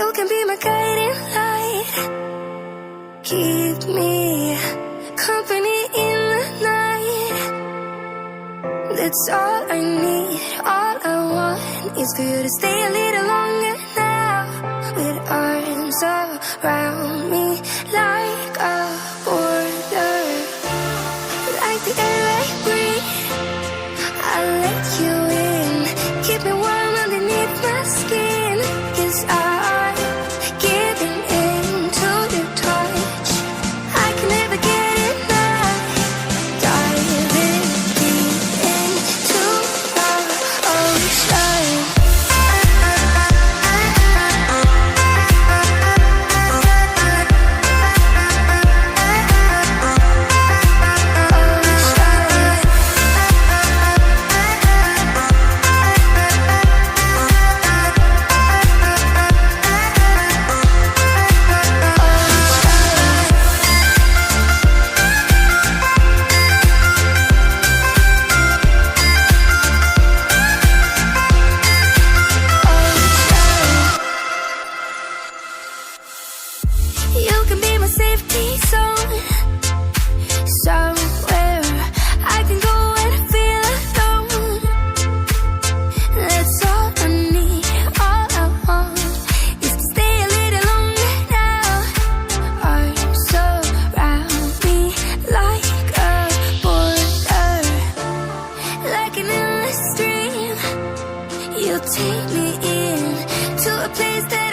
You can be my guiding light, keep me company in the night. That's all I need, all I want is for you to stay a little longer now, with arms around me like a border, like the air I breathe. I'll let you in, keep me warm underneath my skin, 'cause I'm giving in to your touch. I can never get enough, diving deep into the ocean. You can be my safety zone, somewhere I can go when I feel alone. That's all I need, all I want is to stay a little longer now. Arms around me like a border, like an endless stream. You take me in to a place that